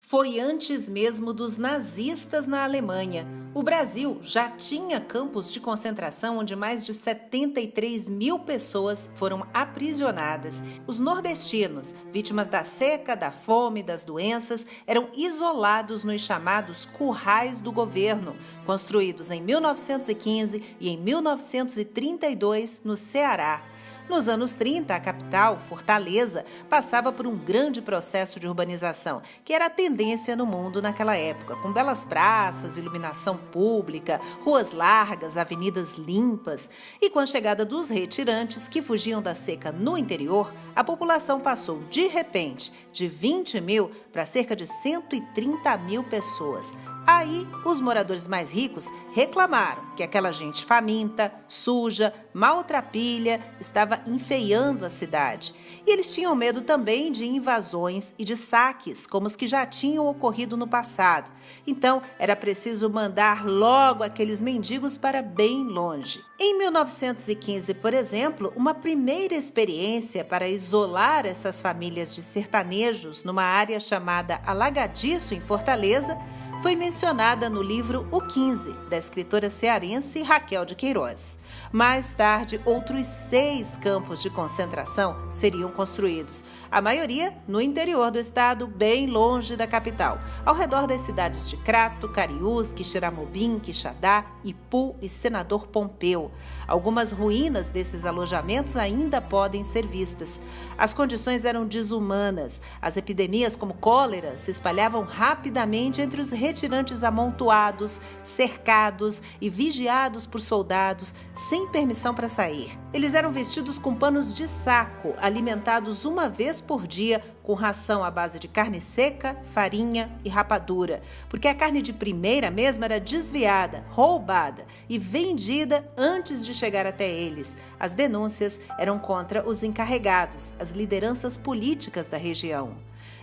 Foi antes mesmo dos nazistas na Alemanha. O Brasil já tinha campos de concentração onde mais de 73 mil pessoas foram aprisionadas. Os nordestinos, vítimas da seca, da fome, das doenças, eram isolados nos chamados currais do governo, construídos em 1915 e em 1932 no Ceará. Nos anos 30, a capital, Fortaleza, passava por um grande processo de urbanização, que era a tendência no mundo naquela época, com belas praças, iluminação pública, ruas largas, avenidas limpas. E com a chegada dos retirantes que fugiam da seca no interior, a população passou, de repente, de 20 mil para cerca de 130 mil pessoas. Aí, os moradores mais ricos reclamaram que aquela gente faminta, suja, maltrapilha, estava enfeiando a cidade. E eles tinham medo também de invasões e de saques, como os que já tinham ocorrido no passado. Então, era preciso mandar logo aqueles mendigos para bem longe. Em 1915, por exemplo, uma primeira experiência para isolar essas famílias de sertanejos numa área chamada Alagadiço, em Fortaleza, foi mencionada no livro O 15, da escritora cearense Raquel de Queiroz. Mais tarde, outros 6 campos de concentração seriam construídos, a maioria no interior do estado, bem longe da capital, ao redor das cidades de Crato, Cariús, Quixeramobim, Quixadá, Ipu e Senador Pompeu. Algumas ruínas desses alojamentos ainda podem ser vistas. As condições eram desumanas. As epidemias como cólera se espalhavam rapidamente entre os retirantes amontoados, cercados e vigiados por soldados, sem permissão para sair. Eles eram vestidos com panos de saco, alimentados uma vez por dia com ração à base de carne seca, farinha e rapadura, porque a carne de primeira mesmo era desviada, roubada e vendida antes de chegar até eles. As denúncias eram contra os encarregados, as lideranças políticas da região.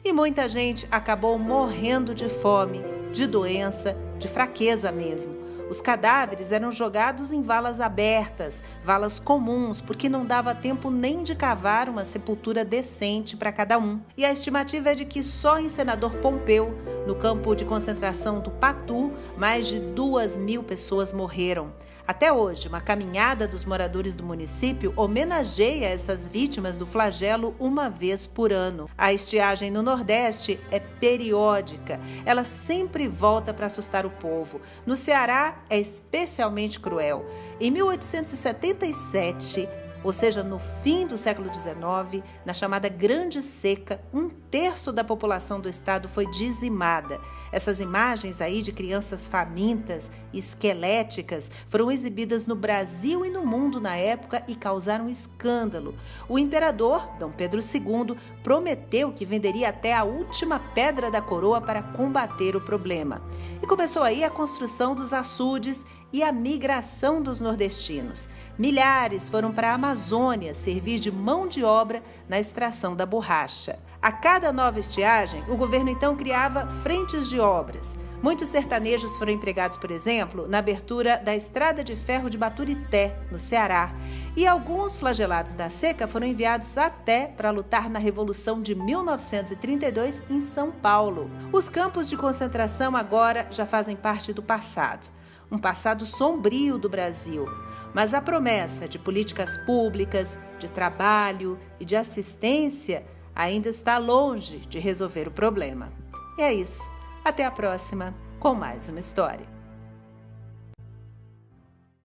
E muita gente acabou morrendo de fome, de doença, de fraqueza mesmo. Os cadáveres eram jogados em valas abertas, valas comuns, porque não dava tempo nem de cavar uma sepultura decente para cada um. E a estimativa é de que só em Senador Pompeu, no campo de concentração do Patu, mais de 2.000 pessoas morreram. Até hoje, uma caminhada dos moradores do município homenageia essas vítimas do flagelo uma vez por ano. A estiagem no Nordeste é periódica. Ela sempre volta para assustar o povo. No Ceará, é especialmente cruel. Em 1877, ou seja, no fim do século XIX, na chamada Grande Seca, 1/3 da população do estado foi dizimada. Essas imagens aí de crianças famintas e esqueléticas foram exibidas no Brasil e no mundo na época e causaram escândalo. O imperador, Dom Pedro II, prometeu que venderia até a última pedra da coroa para combater o problema. E começou aí a construção dos açudes e a migração dos nordestinos. Milhares foram para a Amazônia servir de mão de obra na extração da borracha. A cada nova estiagem, o governo então criava frentes de obras. Muitos sertanejos foram empregados, por exemplo, na abertura da estrada de ferro de Baturité, no Ceará. E alguns flagelados da seca foram enviados até para lutar na Revolução de 1932 em São Paulo. Os campos de concentração agora já fazem parte do passado. Um passado sombrio do Brasil, mas a promessa de políticas públicas, de trabalho e de assistência ainda está longe de resolver o problema. E é isso. Até a próxima com mais uma história.